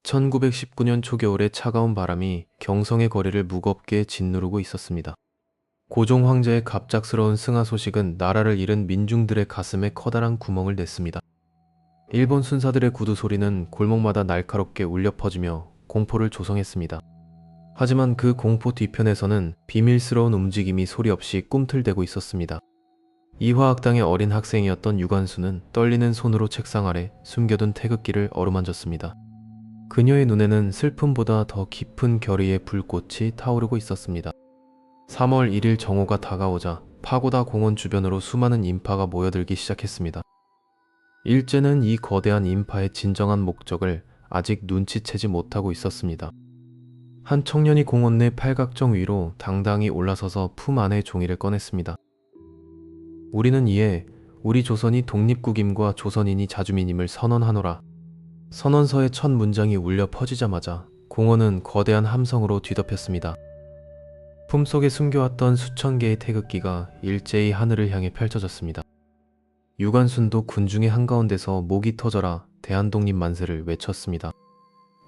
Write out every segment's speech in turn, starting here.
1919년 초겨울의 차가운 바람이 경성의 거리를 무겁게 짓누르고 있었습니다. 고종 황제의 갑작스러운 승하 소식은 나라를 잃은 민중들의 가슴에 커다란 구멍을 냈습니다. 일본 순사들의 구두 소리는 골목마다 날카롭게 울려 퍼지며 공포를 조성했습니다. 하지만 그 공포 뒤편에서는 비밀스러운 움직임이 소리 없이 꿈틀대고 있었습니다. 이화학당의 어린 학생이었던 유관수는 떨리는 손으로 책상 아래 숨겨둔 태극기를 어루만졌습니다. 그녀의 눈에는 슬픔보다 더 깊은 결의의 불꽃이 타오르고 있었습니다. 3월 1일 정오가 다가오자 파고다 공원 주변으로 수많은 인파가 모여들기 시작했습니다. 일제는 이 거대한 인파의 진정한 목적을 아직 눈치채지 못하고 있었습니다. 한 청년이 공원 내 팔각정 위로 당당히 올라서서 품 안의 종이를 꺼냈습니다. 우리는 이에 우리 조선이 독립국임과 조선인이 자주민임을 선언하노라. 선언서의 첫 문장이 울려 퍼지자마자 공원은 거대한 함성으로 뒤덮였습니다. 품속에 숨겨왔던 수천 개의 태극기가 일제히 하늘을 향해 펼쳐졌습니다. 유관순도 군중의 한가운데서 목이 터져라 대한독립 만세를 외쳤습니다.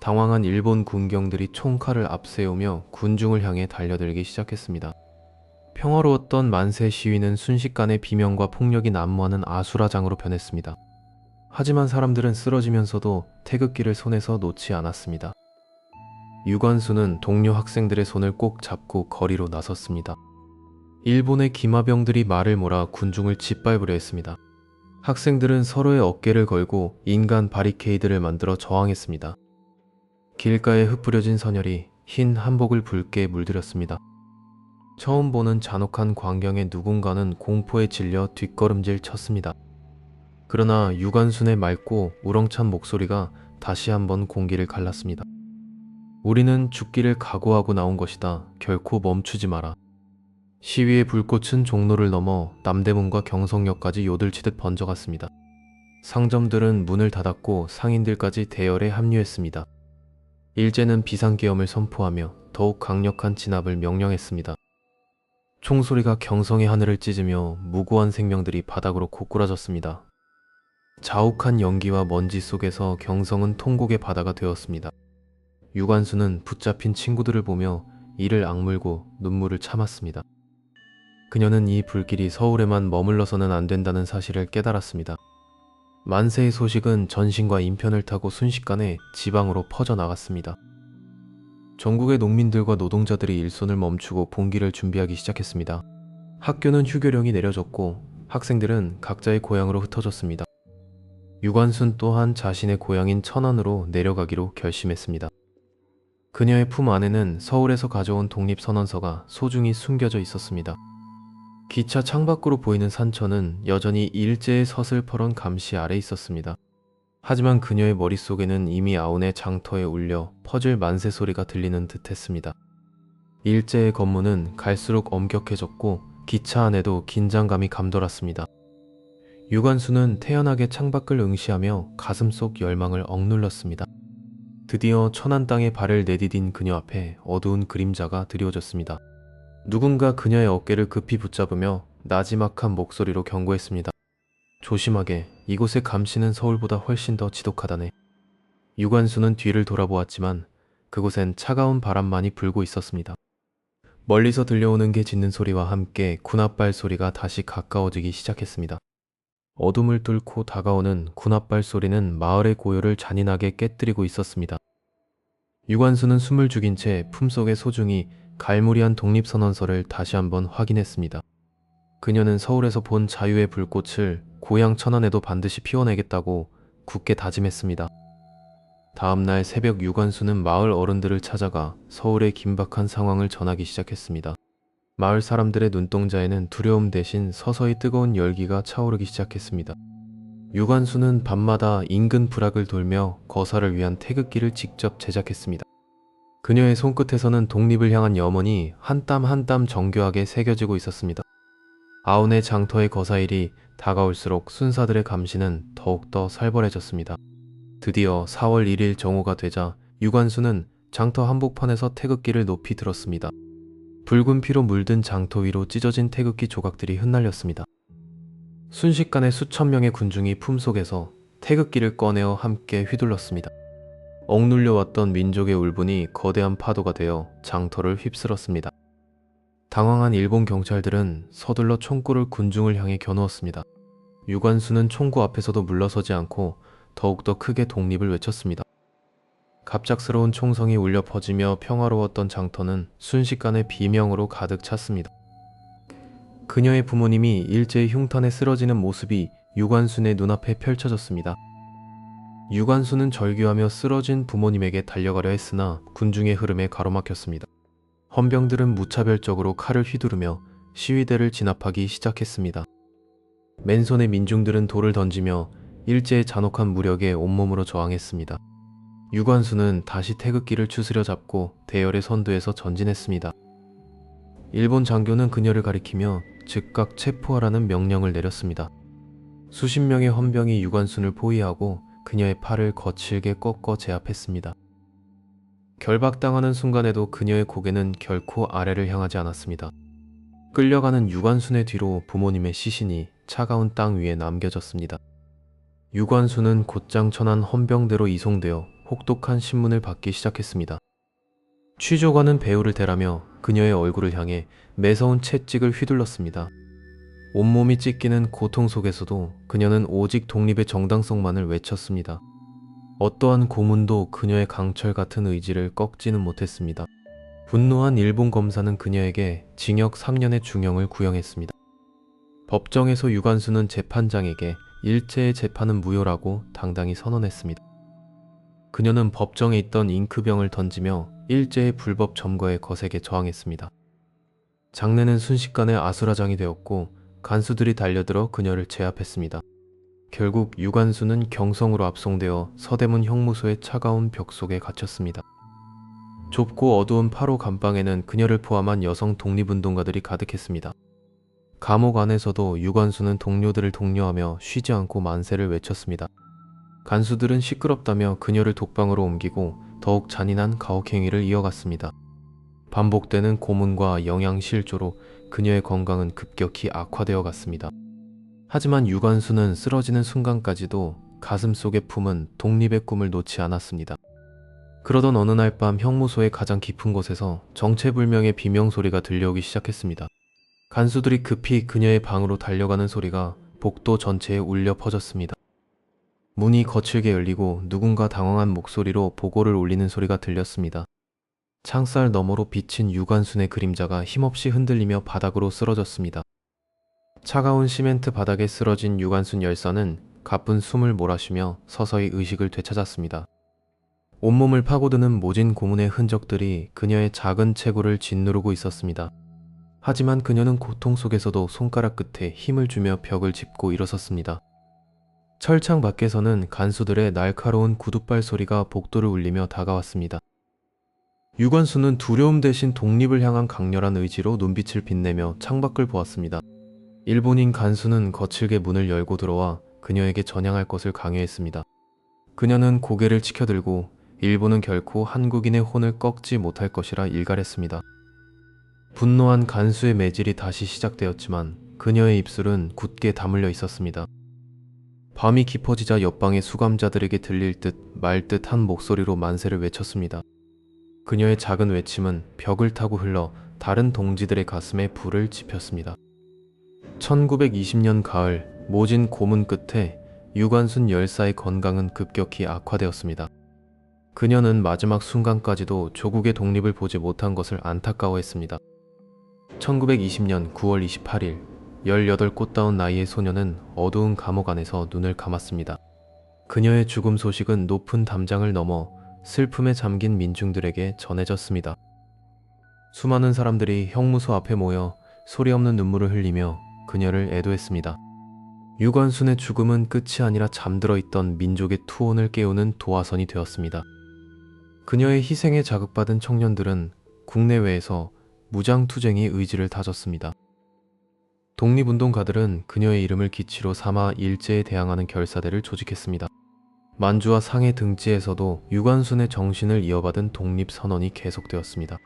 당황한 일본 군경들이 총칼을 앞세우며 군중을 향해 달려들기 시작했습니다. 평화로웠던 만세 시위는 순식간에 비명과 폭력이 난무하는 아수라장으로 변했습니다. 하지만 사람들은 쓰러지면서도 태극기를 손에서 놓지 않았습니다. 유관수는 동료 학생들의 손을 꼭 잡고 거리로 나섰습니다. 일본의 기마병들이 말을 몰아 군중을 짓밟으려 했습니다. 학생들은 서로의 어깨를 걸고 인간 바리케이드를 만들어 저항했습니다. 길가에 흩뿌려진 선열이 흰 한복을 붉게 물들였습니다. 처음 보는 잔혹한 광경에 누군가는 공포에 질려 뒷걸음질 쳤습니다. 그러나 유관순의 맑고 우렁찬 목소리가 다시 한번 공기를 갈랐습니다. 우리는 죽기를 각오하고 나온 것이다. 결코 멈추지 마라. 시위의 불꽃은 종로를 넘어 남대문과 경성역까지 요들치듯 번져갔습니다. 상점들은 문을 닫았고 상인들까지 대열에 합류했습니다. 일제는 비상계엄을 선포하며 더욱 강력한 진압을 명령했습니다. 총소리가 경성의 하늘을 찢으며 무고한 생명들이 바닥으로 고꾸라졌습니다. 자욱한 연기와 먼지 속에서 경성은 통곡의 바다가 되었습니다. 유관수는 붙잡힌 친구들을 보며 이를 악물고 눈물을 참았습니다. 그녀는 이 불길이 서울에만 머물러서는 안 된다는 사실을 깨달았습니다. 만세의 소식은 전신과 인편을 타고 순식간에 지방으로 퍼져나갔습니다. 전국의 농민들과 노동자들이 일손을 멈추고 봉기를 준비하기 시작했습니다. 학교는 휴교령이 내려졌고 학생들은 각자의 고향으로 흩어졌습니다. 유관순 또한 자신의 고향인 천안으로 내려가기로 결심했습니다. 그녀의 품 안에는 서울에서 가져온 독립선언서가 소중히 숨겨져 있었습니다. 기차 창밖으로 보이는 산천은 여전히 일제의 서슬퍼런 감시 아래 있었습니다. 하지만 그녀의 머릿속에는 이미 아운의 장터에 울려 퍼질 만세 소리가 들리는 듯 했습니다. 일제의 검문은 갈수록 엄격해졌고 기차 안에도 긴장감이 감돌았습니다. 유관수는 태연하게 창밖을 응시하며 가슴속 열망을 억눌렀습니다. 드디어 천안 땅에 발을 내디딘 그녀 앞에 어두운 그림자가 드리워졌습니다. 누군가 그녀의 어깨를 급히 붙잡으며 나지막한 목소리로 경고했습니다. 조심하게, 이곳의 감시는 서울보다 훨씬 더 지독하다네. 유관수는 뒤를 돌아보았지만 그곳엔 차가운 바람만이 불고 있었습니다. 멀리서 들려오는 개 짖는 소리와 함께 군합발 소리가 다시 가까워지기 시작했습니다. 어둠을 뚫고 다가오는 군합발 소리는 마을의 고요를 잔인하게 깨뜨리고 있었습니다. 유관수는 숨을 죽인 채 품속에 소중히 갈무리한 독립선언서를 다시 한번 확인했습니다. 그녀는 서울에서 본 자유의 불꽃을 고향 천안에도 반드시 피워내겠다고 굳게 다짐했습니다. 다음날 새벽 유관수는 마을 어른들을 찾아가 서울의 긴박한 상황을 전하기 시작했습니다. 마을 사람들의 눈동자에는 두려움 대신 서서히 뜨거운 열기가 차오르기 시작했습니다. 유관수는 밤마다 인근 부락을 돌며 거사를 위한 태극기를 직접 제작했습니다. 그녀의 손끝에서는 독립을 향한 염원이 한 땀 한 땀 정교하게 새겨지고 있었습니다. 아운의 장터의 거사일이 다가올수록 순사들의 감시는 더욱더 살벌해졌습니다. 드디어 4월 1일 정오가 되자 유관수는 장터 한복판에서 태극기를 높이 들었습니다. 붉은 피로 물든 장터 위로 찢어진 태극기 조각들이 흩날렸습니다. 순식간에 수천 명의 군중이 품속에서 태극기를 꺼내어 함께 휘둘렀습니다. 억눌려왔던 민족의 울분이 거대한 파도가 되어 장터를 휩쓸었습니다. 당황한 일본 경찰들은 서둘러 총구를 군중을 향해 겨누었습니다. 유관수는 총구 앞에서도 물러서지 않고 더욱더 크게 독립을 외쳤습니다. 갑작스러운 총성이 울려 퍼지며 평화로웠던 장터는 순식간에 비명으로 가득 찼습니다. 그녀의 부모님이 일제히 흉탄에 쓰러지는 모습이 유관순의 눈앞에 펼쳐졌습니다. 유관순은 절규하며 쓰러진 부모님에게 달려가려 했으나 군중의 흐름에 가로막혔습니다. 헌병들은 무차별적으로 칼을 휘두르며 시위대를 진압하기 시작했습니다. 맨손의 민중들은 돌을 던지며 일제의 잔혹한 무력에 온몸으로 저항했습니다. 유관순은 다시 태극기를 추스려 잡고 대열의 선두에서 전진했습니다. 일본 장교는 그녀를 가리키며 즉각 체포하라는 명령을 내렸습니다. 수십 명의 헌병이 유관순을 포위하고 그녀의 팔을 거칠게 꺾어 제압했습니다. 결박당하는 순간에도 그녀의 고개는 결코 아래를 향하지 않았습니다. 끌려가는 유관순의 뒤로 부모님의 시신이 차가운 땅 위에 남겨졌습니다. 유관순은 곧장 천안 헌병대로 이송되어 혹독한 신문을 받기 시작했습니다. 취조관은 배우를 대라며 그녀의 얼굴을 향해 매서운 채찍을 휘둘렀습니다. 온몸이 찢기는 고통 속에서도 그녀는 오직 독립의 정당성만을 외쳤습니다. 어떠한 고문도 그녀의 강철 같은 의지를 꺾지는 못했습니다. 분노한 일본 검사는 그녀에게 징역 3년의 중형을 구형했습니다. 법정에서 유관순은 재판장에게 일제의 재판은 무효라고 당당히 선언했습니다. 그녀는 법정에 있던 잉크병을 던지며 일제의 불법 점거에 거세게 저항했습니다. 장례는 순식간에 아수라장이 되었고 간수들이 달려들어 그녀를 제압했습니다. 결국 유관순은 경성으로 압송되어 서대문 형무소의 차가운 벽 속에 갇혔습니다. 좁고 어두운 8호 감방에는 그녀를 포함한 여성 독립운동가들이 가득했습니다. 감옥 안에서도 유관순은 동료들을 독려하며 쉬지 않고 만세를 외쳤습니다. 간수들은 시끄럽다며 그녀를 독방으로 옮기고 더욱 잔인한 가혹행위를 이어갔습니다. 반복되는 고문과 영양실조로 그녀의 건강은 급격히 악화되어 갔습니다. 하지만 유관순은 쓰러지는 순간까지도 가슴속에 품은 독립의 꿈을 놓지 않았습니다. 그러던 어느 날 밤 형무소의 가장 깊은 곳에서 정체불명의 비명소리가 들려오기 시작했습니다. 간수들이 급히 그녀의 방으로 달려가는 소리가 복도 전체에 울려 퍼졌습니다. 문이 거칠게 열리고 누군가 당황한 목소리로 보고를 올리는 소리가 들렸습니다. 창살 너머로 비친 유관순의 그림자가 힘없이 흔들리며 바닥으로 쓰러졌습니다. 차가운 시멘트 바닥에 쓰러진 유관순 열사는 가쁜 숨을 몰아쉬며 서서히 의식을 되찾았습니다. 온몸을 파고드는 모진 고문의 흔적들이 그녀의 작은 체구를 짓누르고 있었습니다. 하지만 그녀는 고통 속에서도 손가락 끝에 힘을 주며 벽을 짚고 일어섰습니다. 철창 밖에서는 간수들의 날카로운 구둣발 소리가 복도를 울리며 다가왔습니다. 유관순은 두려움 대신 독립을 향한 강렬한 의지로 눈빛을 빛내며 창밖을 보았습니다. 일본인 간수는 거칠게 문을 열고 들어와 그녀에게 전향할 것을 강요했습니다. 그녀는 고개를 치켜들고 일본은 결코 한국인의 혼을 꺾지 못할 것이라 일갈했습니다. 분노한 간수의 매질이 다시 시작되었지만 그녀의 입술은 굳게 다물려 있었습니다. 밤이 깊어지자 옆방의 수감자들에게 들릴 듯 말 듯 한 목소리로 만세를 외쳤습니다. 그녀의 작은 외침은 벽을 타고 흘러 다른 동지들의 가슴에 불을 지폈습니다. 1920년 가을 모진 고문 끝에 유관순 열사의 건강은 급격히 악화되었습니다. 그녀는 마지막 순간까지도 조국의 독립을 보지 못한 것을 안타까워했습니다. 1920년 9월 28일 18 꽃다운 나이의 소녀는 어두운 감옥 안에서 눈을 감았습니다. 그녀의 죽음 소식은 높은 담장을 넘어 슬픔에 잠긴 민중들에게 전해졌습니다. 수많은 사람들이 형무소 앞에 모여 소리 없는 눈물을 흘리며 그녀를 애도했습니다. 유관순의 죽음은 끝이 아니라 잠들어 있던 민족의 투혼을 깨우는 도화선이 되었습니다. 그녀의 희생에 자극받은 청년들은 국내외에서 무장투쟁의 의지를 다졌습니다. 독립운동가들은 그녀의 이름을 기치로 삼아 일제에 대항하는 결사대를 조직했습니다. 만주와 상해 등지에서도 유관순의 정신을 이어받은 독립선언이 계속되었습니다.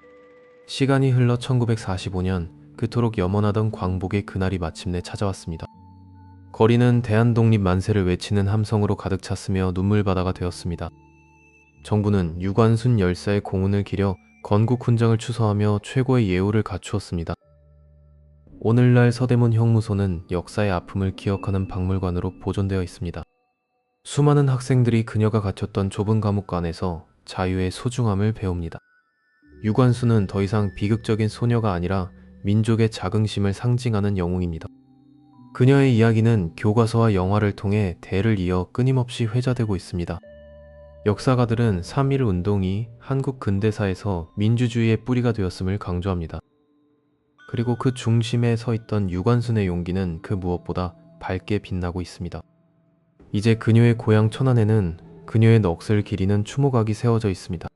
시간이 흘러 1945년 그토록 염원하던 광복의 그날이 마침내 찾아왔습니다. 거리는 대한독립 만세를 외치는 함성으로 가득 찼으며 눈물바다가 되었습니다. 정부는 유관순 열사의 공훈을 기려 건국 훈장을 추서하며 최고의 예우를 갖추었습니다. 오늘날 서대문 형무소는 역사의 아픔을 기억하는 박물관으로 보존되어 있습니다. 수많은 학생들이 그녀가 갇혔던 좁은 감옥 안에서 자유의 소중함을 배웁니다. 유관순은 더 이상 비극적인 소녀가 아니라 민족의 자긍심을 상징하는 영웅입니다. 그녀의 이야기는 교과서와 영화를 통해 대를 이어 끊임없이 회자되고 있습니다. 역사가들은 3.1 운동이 한국 근대사에서 민주주의의 뿌리가 되었음을 강조합니다. 그리고 그 중심에 서 있던 유관순의 용기는 그 무엇보다 밝게 빛나고 있습니다. 이제 그녀의 고향 천안에는 그녀의 넋을 기리는 추모각이 세워져 있습니다.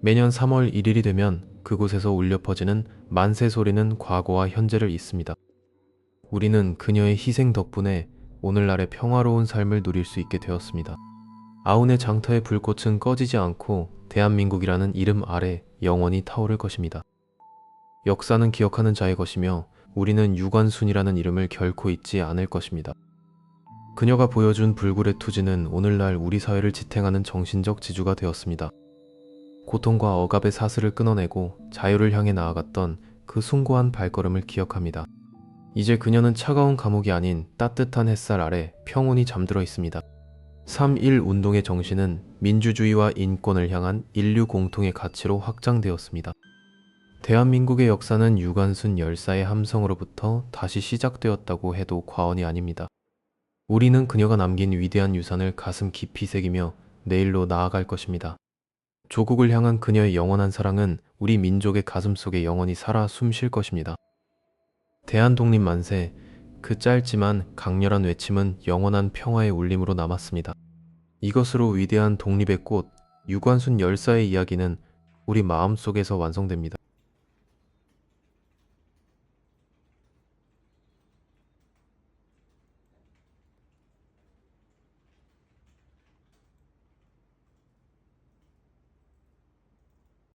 매년 3월 1일이 되면 그곳에서 울려 퍼지는 만세 소리는 과거와 현재를 잇습니다. 우리는 그녀의 희생 덕분에 오늘날의 평화로운 삶을 누릴 수 있게 되었습니다. 아운의 장터의 불꽃은 꺼지지 않고 대한민국이라는 이름 아래 영원히 타오를 것입니다. 역사는 기억하는 자의 것이며 우리는 유관순이라는 이름을 결코 잊지 않을 것입니다. 그녀가 보여준 불굴의 투지는 오늘날 우리 사회를 지탱하는 정신적 지주가 되었습니다. 고통과 억압의 사슬을 끊어내고 자유를 향해 나아갔던 그 숭고한 발걸음을 기억합니다. 이제 그녀는 차가운 감옥이 아닌 따뜻한 햇살 아래 평온히 잠들어 있습니다. 3.1 운동의 정신은 민주주의와 인권을 향한 인류 공통의 가치로 확장되었습니다. 대한민국의 역사는 유관순 열사의 함성으로부터 다시 시작되었다고 해도 과언이 아닙니다. 우리는 그녀가 남긴 위대한 유산을 가슴 깊이 새기며 내일로 나아갈 것입니다. 조국을 향한 그녀의 영원한 사랑은 우리 민족의 가슴속에 영원히 살아 숨쉴 것입니다. 대한독립 만세, 그 짧지만 강렬한 외침은 영원한 평화의 울림으로 남았습니다. 이것으로 위대한 독립의 꽃, 유관순 열사의 이야기는 우리 마음속에서 완성됩니다.